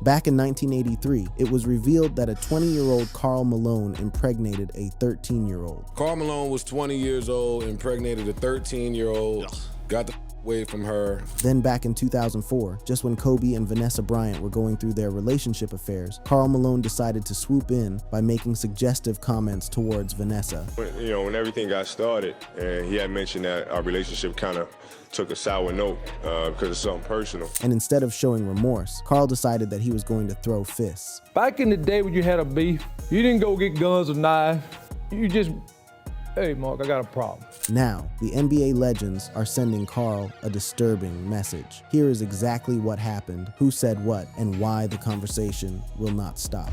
Back in 1983, it was revealed that a 20-year-old Karl Malone impregnated a 13-year-old. Karl Malone was 20 years old, impregnated a 13-year-old, got the away from her. Then back in 2004, just when Kobe and Vanessa Bryant were going through their relationship affairs, Karl Malone decided to swoop in by making suggestive comments towards Vanessa. When everything got started, and he had mentioned that our relationship kind of took a sour note because of something personal. And instead of showing remorse, Karl decided that he was going to throw fists. Back in the day when you had a beef, you didn't go get guns or knives. You just, hey, Mark, I got a problem. Now, the NBA legends are sending Karl a disturbing message. Here is exactly what happened, who said what, and why the conversation will not stop.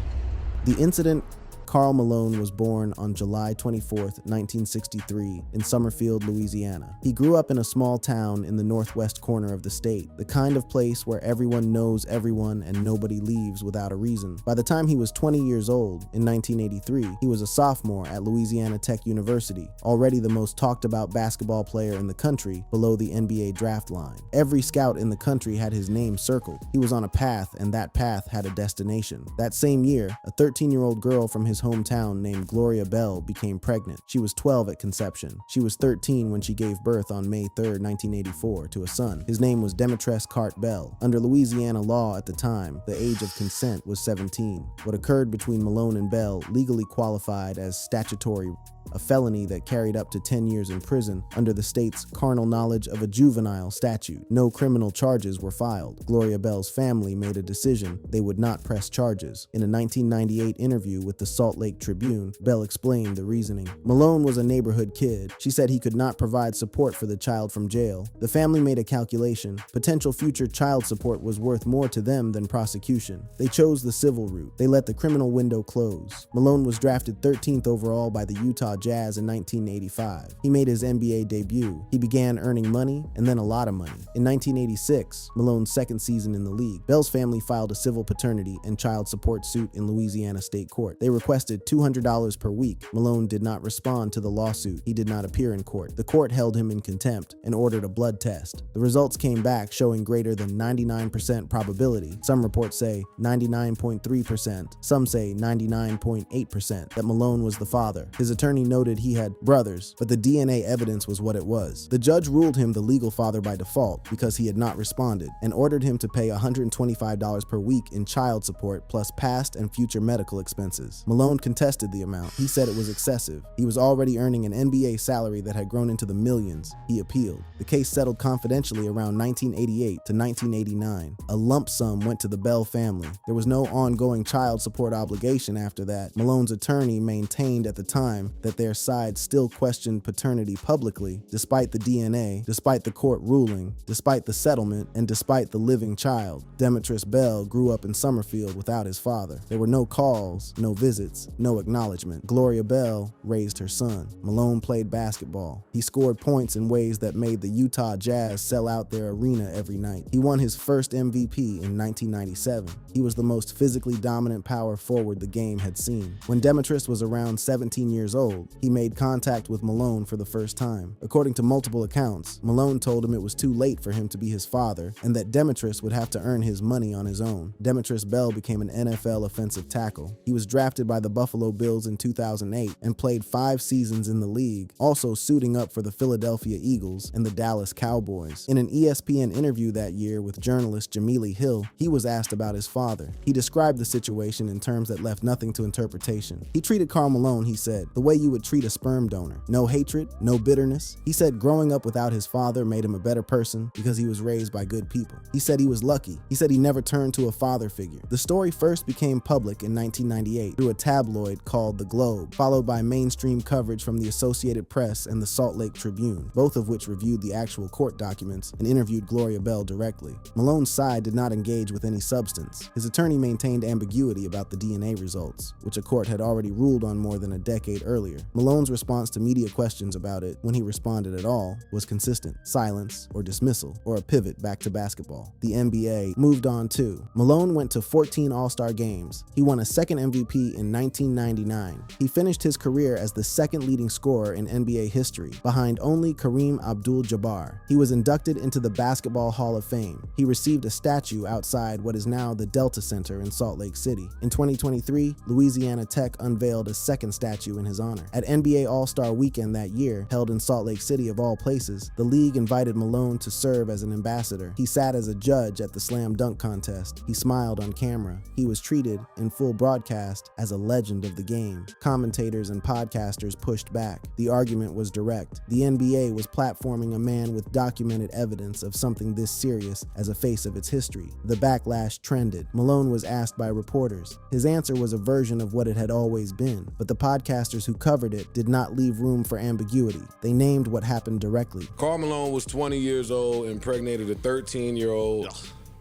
The incident: Karl Malone was born on July 24, 1963, in Summerfield, Louisiana. He grew up in a small town in the northwest corner of the state, the kind of place where everyone knows everyone and nobody leaves without a reason. By the time he was 20 years old, in 1983, he was a sophomore at Louisiana Tech University, already the most talked about basketball player in the country, below the NBA draft line. Every scout in the country had his name circled. He was on a path, and that path had a destination. That same year, a 13-year-old girl from his hometown named Gloria Bell became pregnant. She was 12 at conception. She was 13 when she gave birth on May 3, 1984, to a son. His name was Demetress Cart Bell. Under Louisiana law at the time, the age of consent was 17. What occurred between Malone and Bell legally qualified as statutory, a felony that carried up to 10 years in prison under the state's carnal knowledge of a juvenile statute. No criminal charges were filed. Gloria Bell's family made a decision they would not press charges. In a 1998 interview with the Salt Lake Tribune, Bell explained the reasoning. Malone was a neighborhood kid. She said he could not provide support for the child from jail. The family made a calculation. Potential future child support was worth more to them than prosecution. They chose the civil route. They let the criminal window close. Malone was drafted 13th overall by the Utah Jazz in 1985. He made his NBA debut. He began earning money, and then a lot of money. In 1986, Malone's second season in the league, Bell's family filed a civil paternity and child support suit in Louisiana State Court. They requested $200 per week. Malone did not respond to the lawsuit. He did not appear in court. The court held him in contempt and ordered a blood test. The results came back showing greater than 99% probability. Some reports say 99.3%. Some say 99.8% that Malone was the father. His attorney noted he had brothers, but the DNA evidence was what it was. The judge ruled him the legal father by default because he had not responded, and ordered him to pay $125 per week in child support plus past and future medical expenses. Malone contested the amount. He said it was excessive. He was already earning an NBA salary that had grown into the millions. He appealed. The case settled confidentially around 1988 to 1989. A lump sum went to the Bell family. There was no ongoing child support obligation after that. Malone's attorney maintained at the time that their side still questioned paternity publicly, despite the DNA, despite the court ruling, despite the settlement, and despite the living child. Demetress Bell grew up in Summerfield without his father. There were no calls, no visits, no acknowledgement. Gloria Bell raised her son. Malone played basketball. He scored points in ways that made the Utah Jazz sell out their arena every night. He won his first MVP in 1997. He was the most physically dominant power forward the game had seen. When Demetress was around 17 years old, he made contact with Malone for the first time. According to multiple accounts, Malone told him it was too late for him to be his father and that Demetress would have to earn his money on his own. Demetress Bell became an NFL offensive tackle. He was drafted by the Buffalo Bills in 2008 and played 5 seasons in the league, also suiting up for the Philadelphia Eagles and the Dallas Cowboys. In an ESPN interview that year with journalist Jamili Hill, he was asked about his father. He described the situation in terms that left nothing to interpretation. He treated Karl Malone, he said, the way you would treat a sperm donor. No hatred, no bitterness. He said growing up without his father made him a better person because he was raised by good people. He said he was lucky. He said he never turned to a father figure. The story first became public in 1998 through a tabloid called The Globe, followed by mainstream coverage from the Associated Press and the Salt Lake Tribune, both of which reviewed the actual court documents and interviewed Gloria Bell directly. Malone's side did not engage with any substance. His attorney maintained ambiguity about the DNA results, which a court had already ruled on more than a decade earlier. Malone's response to media questions about it, when he responded at all, was consistent: silence or dismissal, or a pivot back to basketball. The NBA moved on too. Malone went to 14 All-Star games. He won a second MVP in 1999. He finished his career as the second leading scorer in NBA history, behind only Kareem Abdul-Jabbar. He was inducted into the Basketball Hall of Fame. He received a statue outside what is now the Delta Center in Salt Lake City. In 2023, Louisiana Tech unveiled a second statue in his honor. At NBA All-Star Weekend that year, held in Salt Lake City of all places, the league invited Malone to serve as an ambassador. He sat as a judge at the slam dunk contest. He smiled on camera. He was treated, in full broadcast, as a legend of the game. Commentators and podcasters pushed back. The argument was direct. The NBA was platforming a man with documented evidence of something this serious as a face of its history. The backlash trended. Malone was asked by reporters. His answer was a version of what it had always been, but the podcasters who covered it did not leave room for ambiguity. They named what happened directly. Karl Malone was 20 years old, impregnated a 13-year-old,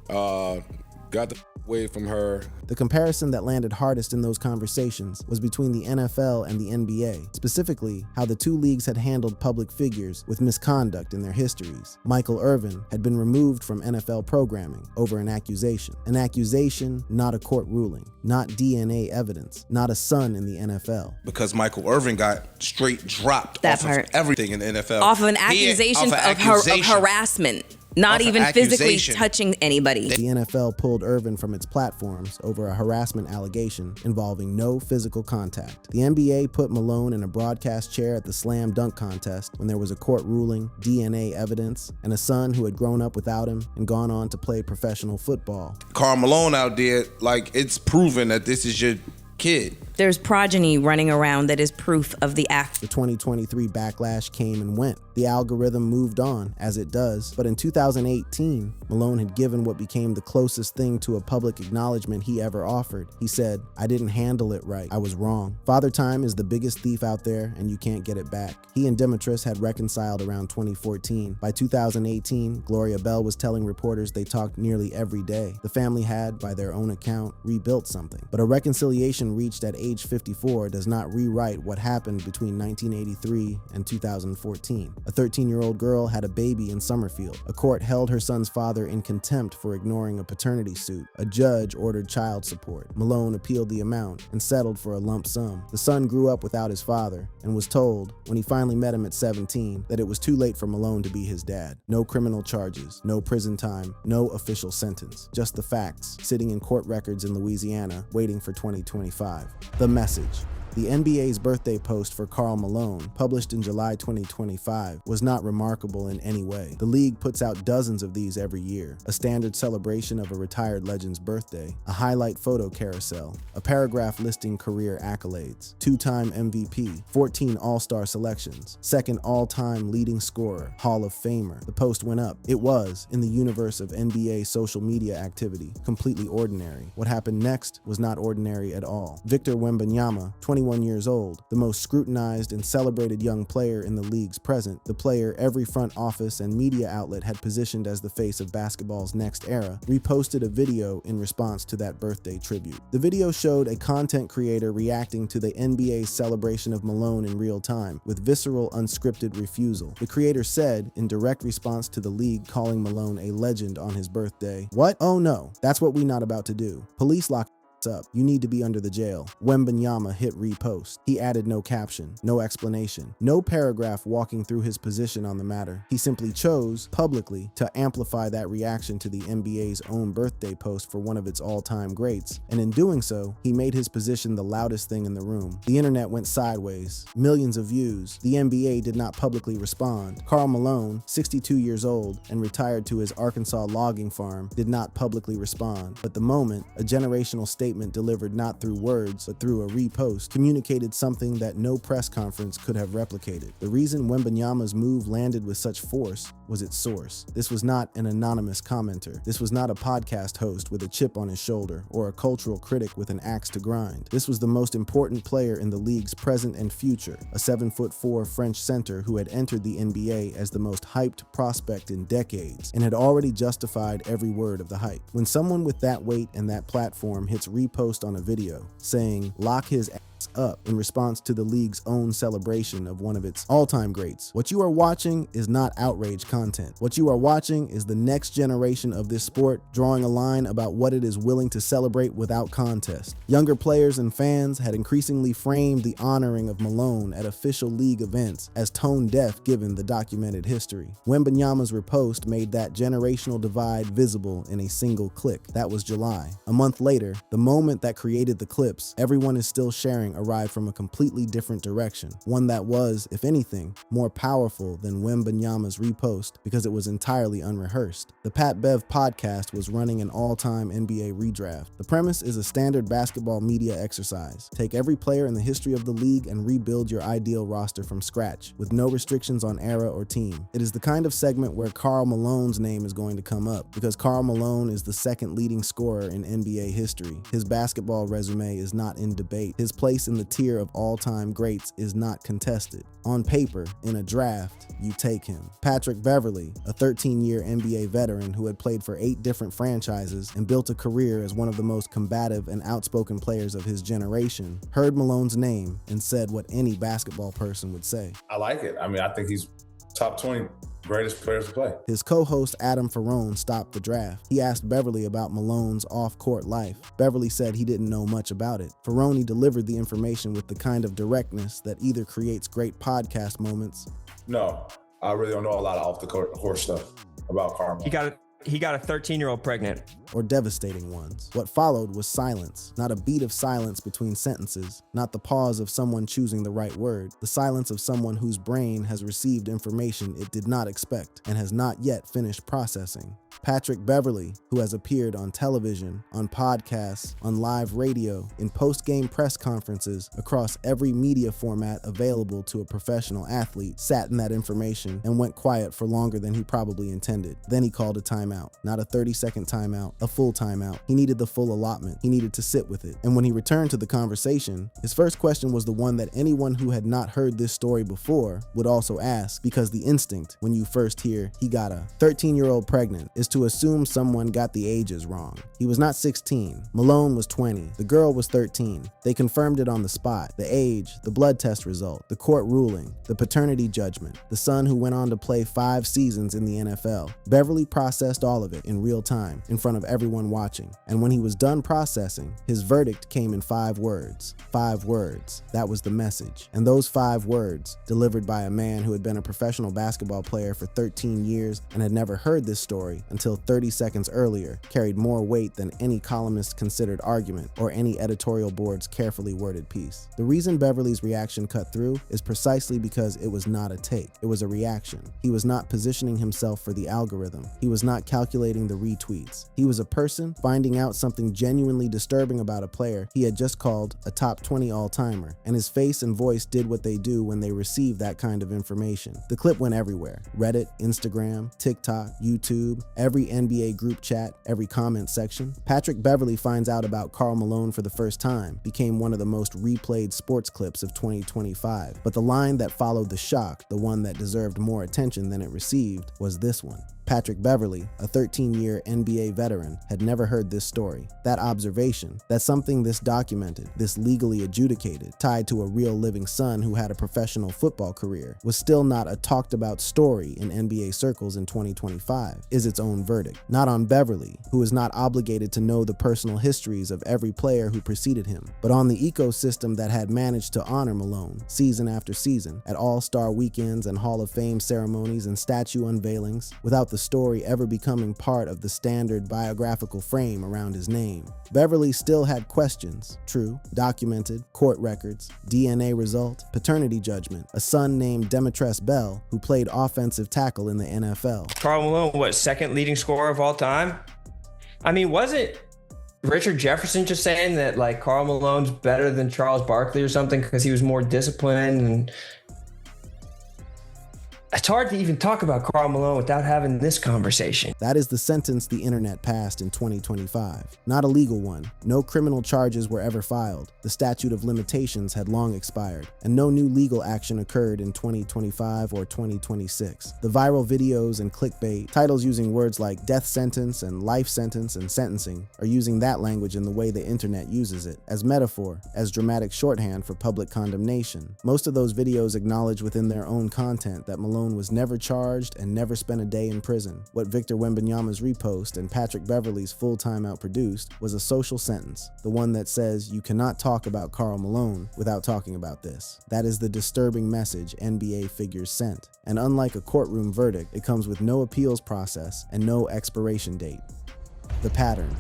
got the away from her. The comparison that landed hardest in those conversations was between the NFL and the NBA, specifically how the two leagues had handled public figures with misconduct in their histories. Michael Irvin had been removed from NFL programming over an accusation. An accusation, not a court ruling, not DNA evidence, not a son in the NFL. Because Michael Irvin got straight dropped That off part. of everything in the NFL. Off of an accusation of harassment. Not even physically touching anybody. The NFL pulled Irvin from its platforms over a harassment allegation involving no physical contact. The NBA put Malone in a broadcast chair at the slam dunk contest when there was a court ruling, DNA evidence, and a son who had grown up without him and gone on to play professional football. Karl Malone out there, like, it's proven that this is your kid. There's progeny running around that is proof of the act. The 2023 backlash came and went. The algorithm moved on, as it does, but in 2018, Malone had given what became the closest thing to a public acknowledgement he ever offered. He said, "I didn't handle it right. I was wrong. Father Time is the biggest thief out there, and you can't get it back." He and Demetrius had reconciled around 2014. By 2018, Gloria Bell was telling reporters they talked nearly every day. The family had, by their own account, rebuilt something. But a reconciliation reached at age 54 does not rewrite what happened between 1983 and 2014. A 13-year-old girl had a baby in Summerfield. A court held her son's father in contempt for ignoring a paternity suit. A judge ordered child support. Malone appealed the amount and settled for a lump sum. The son grew up without his father and was told, when he finally met him at 17, that it was too late for Malone to be his dad. No criminal charges, no prison time, no official sentence. Just the facts, sitting in court records in Louisiana, waiting for 2025. The message. The NBA's birthday post for Karl Malone, published in July 2025, was not remarkable in any way. The league puts out dozens of these every year, a standard celebration of a retired legend's birthday, a highlight photo carousel, a paragraph listing career accolades, two-time MVP, 14 All-Star selections, second all-time leading scorer, Hall of Famer. The post went up. It was, in the universe of NBA social media activity, completely ordinary. What happened next was not ordinary at all. Victor Wembanyama, 21 years old, the most scrutinized and celebrated young player in the league's present, the player every front office and media outlet had positioned as the face of basketball's next era, reposted a video in response to that birthday tribute. The video showed a content creator reacting to the NBA's celebration of Malone in real time, with visceral, unscripted refusal. The creator said, in direct response to the league calling Malone a legend on his birthday, "What? Oh no, that's what we not about to do. Police lock up. You need to be under the jail." Wembanyama hit repost. He added no caption, no explanation, no paragraph walking through his position on the matter. He simply chose, publicly, to amplify that reaction to the NBA's own birthday post for one of its all-time greats, and in doing so, he made his position the loudest thing in the room. The internet went sideways. Millions of views. The NBA did not publicly respond. Karl Malone, 62 years old and retired to his Arkansas logging farm, did not publicly respond. But the moment, a generational statement delivered not through words but through a repost, communicated something that no press conference could have replicated. The reason Wembanyama's move landed with such force was its source. This was not an anonymous commenter. This was not a podcast host with a chip on his shoulder or a cultural critic with an axe to grind. This was the most important player in the league's present and future, a 7'4" French center who had entered the NBA as the most hyped prospect in decades and had already justified every word of the hype. When someone with that weight and that platform hits repost on a video saying, "Lock his ass up in response to the league's own celebration of one of its all-time greats. What you are watching is not outrage content. What you are watching is the next generation of this sport drawing a line about what it is willing to celebrate without contest. Younger players and fans had increasingly framed the honoring of Malone at official league events as tone-deaf given the documented history. Wembanyama's riposte made that generational divide visible in a single click. That was July. A month later, the moment that created the clips everyone is still sharing arrived from a completely different direction, one that was, if anything, more powerful than Wembanyama's repost because it was entirely unrehearsed. The Pat Bev podcast was running an all-time NBA redraft. The premise is a standard basketball media exercise. Take every player in the history of the league and rebuild your ideal roster from scratch, with no restrictions on era or team. It is the kind of segment where Karl Malone's name is going to come up, because Karl Malone is the second leading scorer in NBA history. His basketball resume is not in debate. His place in the tier of all-time greats is not contested. On paper, in a draft, you take him. Patrick Beverley, a 13-year NBA veteran who had played for 8 different franchises and built a career as one of the most combative and outspoken players of his generation, heard Malone's name and said what any basketball person would say. I like it. I mean, I think he's top 20 greatest players to play. His co-host Adam Ferrone stopped the draft. He asked Beverly about Malone's off-court life. Beverly said he didn't know much about it. Ferrone delivered the information with the kind of directness that either creates great podcast moments. No, I really don't know a lot of off-the-court stuff about Karl. He got a 13-year-old pregnant. Or devastating ones. What followed was silence. Not a beat of silence between sentences. Not the pause of someone choosing the right word. The silence of someone whose brain has received information it did not expect and has not yet finished processing. Patrick Beverley, who has appeared on television, on podcasts, on live radio, in post-game press conferences, across every media format available to a professional athlete, sat in that information and went quiet for longer than he probably intended. Then he called a timeout. Not a 30-second timeout, a full timeout. He needed the full allotment. He needed to sit with it. And when he returned to the conversation, his first question was the one that anyone who had not heard this story before would also ask, because the instinct, when you first hear, he got a 13-year-old pregnant, is to assume someone got the ages wrong. He was not 16. Malone was 20. The girl was 13. They confirmed it on the spot. The age, the blood test result, the court ruling, the paternity judgment, the son who went on to play 5 seasons in the NFL. Beverly processed all of it in real time, in front of everyone watching. And when he was done processing, his verdict came in 5 words. 5 words. That was the message. And those 5 words, delivered by a man who had been a professional basketball player for 13 years and had never heard this story until 30 seconds earlier, carried more weight than any columnist's considered argument or any editorial board's carefully worded piece. The reason Beverly's reaction cut through is precisely because it was not a take. It was a reaction. He was not positioning himself for the algorithm. He was not calculating the retweets. He was a person finding out something genuinely disturbing about a player he had just called a top 20 all-timer, and his face and voice did what they do when they receive that kind of information. The clip went everywhere. Reddit, Instagram, TikTok, YouTube, every NBA group chat, every comment section. Patrick Beverley finds out about Karl Malone for the first time, became one of the most replayed sports clips of 2025. But the line that followed the shock, the one that deserved more attention than it received, was this one. Patrick Beverley, a 13-year NBA veteran, had never heard this story. That observation, that something this documented, this legally adjudicated, tied to a real living son who had a professional football career, was still not a talked-about story in NBA circles in 2025, is its own verdict. Not on Beverley, who is not obligated to know the personal histories of every player who preceded him, but on the ecosystem that had managed to honor Malone, season after season, at All-Star weekends and Hall of Fame ceremonies and statue unveilings, without the story ever becoming part of the standard biographical frame around his name. Beverly still had questions, true, documented, court records, DNA result, paternity judgment, a son named Demetrus Bell who played offensive tackle in the NFL. Karl Malone, what, second leading scorer of all time? I mean, wasn't Richard Jefferson just saying that like Karl Malone's better than Charles Barkley or something because he was more disciplined? And It's hard to even talk about Karl Malone without having this conversation. That is the sentence the internet passed in 2025. Not a legal one. No criminal charges were ever filed. The statute of limitations had long expired, and no new legal action occurred in 2025 or 2026. The viral videos and clickbait, titles using words like death sentence and life sentence and sentencing, are using that language in the way the internet uses it, as metaphor, as dramatic shorthand for public condemnation. Most of those videos acknowledge within their own content that Malone was never charged and never spent a day in prison. What Victor Wembanyama's repost and Patrick Beverley's Full Time Out produced was a social sentence, the one that says you cannot talk about Karl Malone without talking about this. That is the disturbing message NBA figures sent. And unlike a courtroom verdict, it comes with no appeals process and no expiration date. The pattern.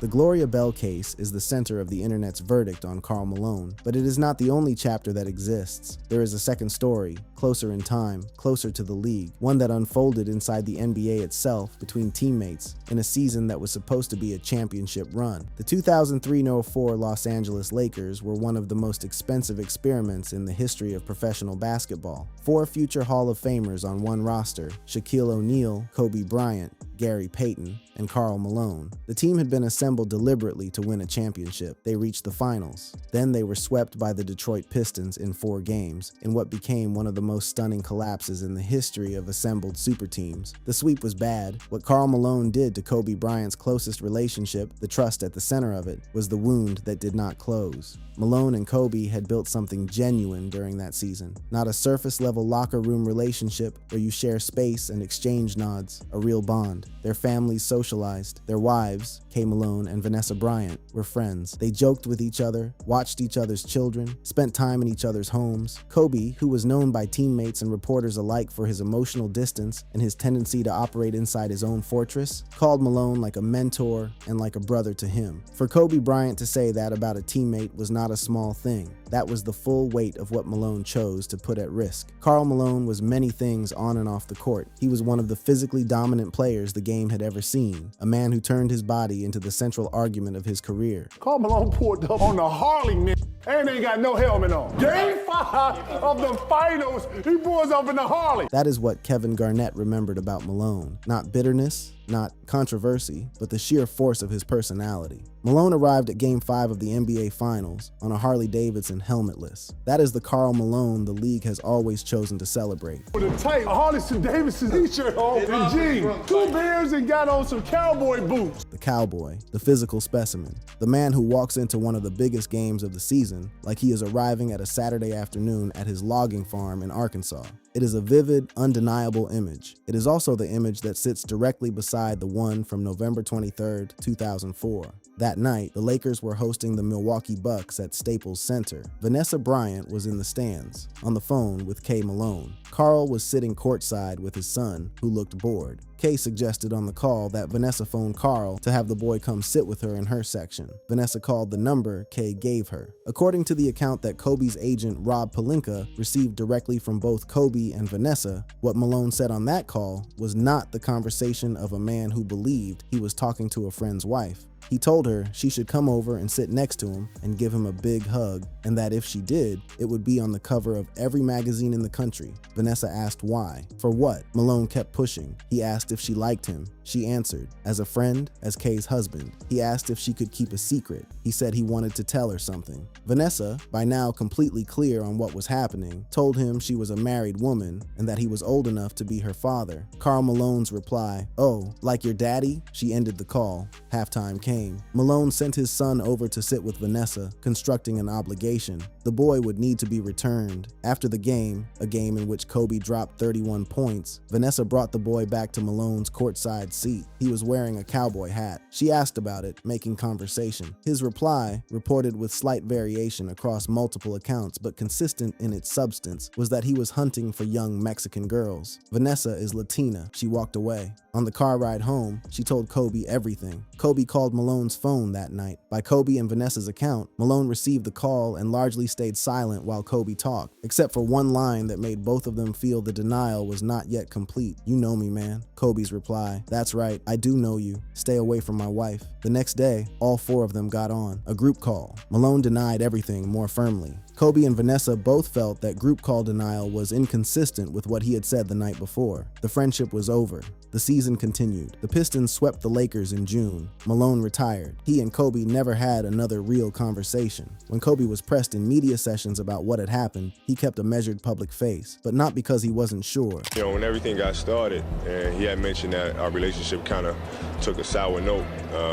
The Gloria Bell case is the center of the internet's verdict on Karl Malone, but it is not the only chapter that exists. There is a second story, closer in time, closer to the league, one that unfolded inside the NBA itself between teammates in a season that was supposed to be a championship run. The 2003-04 Los Angeles Lakers were one of the most expensive experiments in the history of professional basketball. 4 future Hall of Famers on one roster: Shaquille O'Neal, Kobe Bryant, Gary Payton, and Karl Malone. The team had been assembled deliberately to win a championship. They reached the finals. Then they were swept by the Detroit Pistons in 4 games, in what became one of the most stunning collapses in the history of assembled super teams. The sweep was bad. What Karl Malone did to Kobe Bryant's closest relationship, the trust at the center of it, was the wound that did not close. Malone and Kobe had built something genuine during that season. Not a surface-level locker room relationship where you share space and exchange nods, a real bond. Their families socialized. Their wives, Kay Malone and Vanessa Bryant, were friends. They joked with each other, watched each other's children, spent time in each other's homes. Kobe, who was known by teammates and reporters alike for his emotional distance and his tendency to operate inside his own fortress, called Malone like a mentor and like a brother to him. For Kobe Bryant to say that about a teammate was not a small thing. That was the full weight of what Malone chose to put at risk. Karl Malone was many things on and off the court. He was one of the physically dominant players the game had ever seen, a man who turned his body into the central argument of his career. Karl Malone pulled up on the Harley, and ain't got no helmet on. Game 5 of the finals, he pulls up in the Harley. That is what Kevin Garnett remembered about Malone. Not bitterness, not controversy, but the sheer force of his personality. Malone arrived at Game 5 of the NBA Finals on a Harley-Davidson helmetless. That is the Karl Malone the league has always chosen to celebrate. With a tight Harley-Davidson t-shirt on and jeans, 2 beers, and got on some cowboy boots. The cowboy, the physical specimen, the man who walks into one of the biggest games of the season like he is arriving at a Saturday afternoon at his logging farm in Arkansas. It is a vivid, undeniable image. It is also the image that sits directly beside the one from November 23, 2004. That night, the Lakers were hosting the Milwaukee Bucks at Staples Center. Vanessa Bryant was in the stands, on the phone with Kay Malone. Karl was sitting courtside with his son, who looked bored. Kay suggested on the call that Vanessa phone Karl to have the boy come sit with her in her section. Vanessa called the number Kay gave her. According to the account that Kobe's agent Rob Pelinka received directly from both Kobe and Vanessa, what Malone said on that call was not the conversation of a man who believed he was talking to a friend's wife. He told her she should come over and sit next to him and give him a big hug, and that if she did, it would be on the cover of every magazine in the country. Vanessa asked why. For what? Malone kept pushing. He asked if she liked him. She answered, as a friend, as Kay's husband. He asked if she could keep a secret. He said he wanted to tell her something. Vanessa, by now completely clear on what was happening, told him she was a married woman and that he was old enough to be her father. Karl Malone's reply, "Oh, like your daddy?" She ended the call. Halftime came. Malone sent his son over to sit with Vanessa, constructing an obligation. The boy would need to be returned. After the game, a game in which Kobe dropped 31 points, Vanessa brought the boy back to Malone's courtside seat. He was wearing a cowboy hat. She asked about it, making conversation. His reply, reported with slight variation across multiple accounts but consistent in its substance, was that he was hunting for young Mexican girls. Vanessa is Latina. She walked away. On the car ride home, she told Kobe everything. Kobe called Malone Malone's phone that night. By Kobe and Vanessa's account, Malone received the call and largely stayed silent while Kobe talked, except for one line that made both of them feel the denial was not yet complete. "You know me, man." Kobe's reply, "That's right, I do know you. Stay away from my wife." The next day, all four of them got on a group call. Malone denied everything more firmly. Kobe and Vanessa both felt that group call denial was inconsistent with what he had said the night before. The friendship was over. The season continued. The Pistons swept the Lakers in June. Malone retired. He and Kobe never had another real conversation. When Kobe was pressed in media sessions about what had happened, he kept a measured public face, but not because he wasn't sure. When everything got started, and he had mentioned that our relationship kind of took a sour note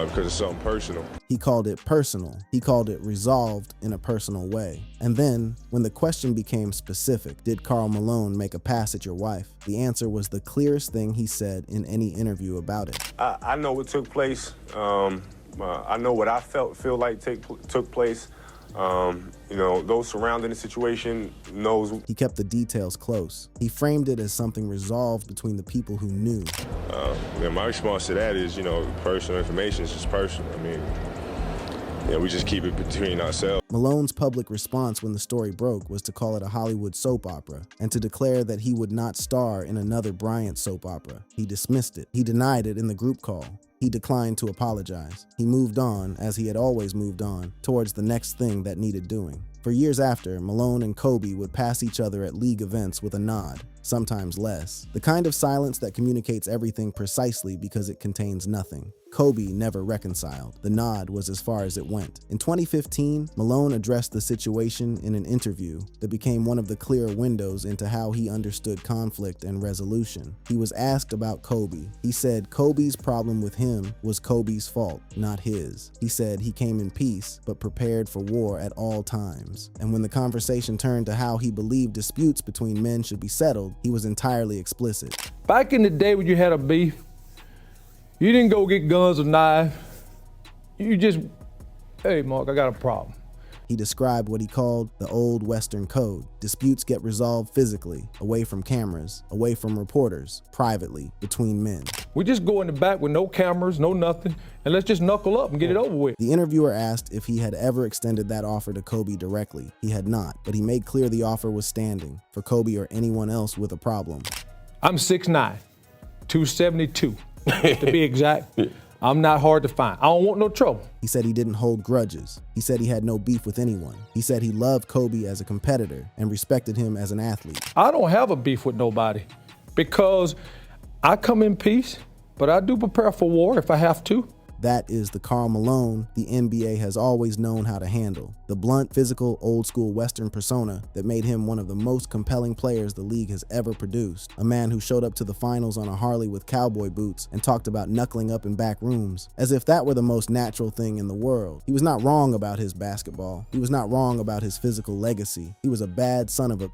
because of something personal. He called it personal. He called it resolved in a personal way. And then, when the question became specific, did Karl Malone make a pass at your wife? The answer was the clearest thing he said in any interview about it. I know what took place. I know what I feel like took place. Those surrounding the situation knows. He kept the details close. He framed it as something resolved between the people who knew. My response to that is, personal information is just personal. We just keep it between ourselves. Malone's public response when the story broke was to call it a Hollywood soap opera and to declare that he would not star in another Bryant soap opera. He dismissed it. He denied it in the group call. He declined to apologize. He moved on, as he had always moved on, towards the next thing that needed doing. For years after, Malone and Kobe would pass each other at league events with a nod, sometimes less. The kind of silence that communicates everything precisely because it contains nothing. Kobe never reconciled. The nod was as far as it went. In 2015, Malone addressed the situation in an interview that became one of the clear windows into how he understood conflict and resolution. He was asked about Kobe. He said Kobe's problem with him was Kobe's fault, not his. He said he came in peace, but prepared for war at all times. And when the conversation turned to how he believed disputes between men should be settled, he was entirely explicit. Back in the day when you had a beef, you didn't go get guns or knives. You just, "Hey, Mark, I got a problem." He described what he called the old Western code. Disputes get resolved physically, away from cameras, away from reporters, privately, between men. We just go in the back with no cameras, no nothing, and let's just knuckle up and get it over with. The interviewer asked if he had ever extended that offer to Kobe directly. He had not, but he made clear the offer was standing for Kobe or anyone else with a problem. I'm 6'9", 272. To be exact. I'm not hard to find. I don't want no trouble. He said he didn't hold grudges. He said he had no beef with anyone. He said he loved Kobe as a competitor and respected him as an athlete. I don't have a beef with nobody because I come in peace, but I do prepare for war if I have to. That is the Karl Malone the NBA has always known how to handle. The blunt, physical, old-school Western persona that made him one of the most compelling players the league has ever produced. A man who showed up to the finals on a Harley with cowboy boots and talked about knuckling up in back rooms, as if that were the most natural thing in the world. He was not wrong about his basketball. He was not wrong about his physical legacy. He was a bad son of a,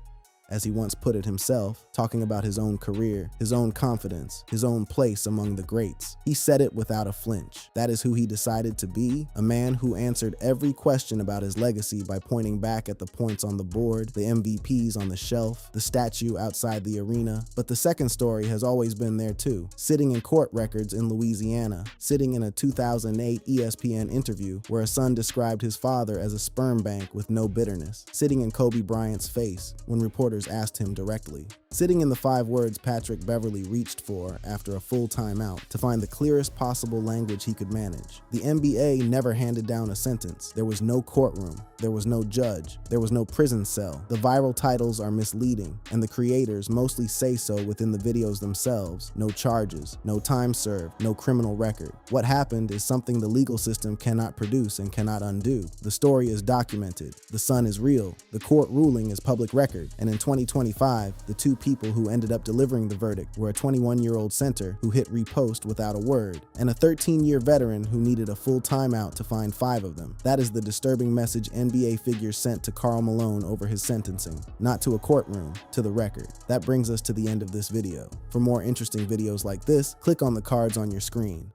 as he once put it himself, talking about his own career, his own confidence, his own place among the greats. He said it without a flinch. That is who he decided to be, a man who answered every question about his legacy by pointing back at the points on the board, the MVPs on the shelf, the statue outside the arena. But the second story has always been there too, sitting in court records in Louisiana, sitting in a 2008 ESPN interview where a son described his father as a sperm bank with no bitterness, sitting in Kobe Bryant's face when reporters asked him directly, sitting in the 5 words Patrick Beverley reached for after a full timeout to find the clearest possible language he could manage. The NBA never handed down a sentence. There was no courtroom. There was no judge. There was no prison cell. The viral titles are misleading, and the creators mostly say so within the videos themselves. No charges, no time served, no criminal record. What happened is something the legal system cannot produce and cannot undo. The story is documented. The sun is real. The court ruling is public record. And in 2025, the 2 people who ended up delivering the verdict were a 21-year-old center who hit repost without a word, and a 13-year veteran who needed a full timeout to find 5 of them. That is the disturbing message NBA figures sent to Karl Malone over his sentencing, not to a courtroom, to the record. That brings us to the end of this video. For more interesting videos like this, click on the cards on your screen.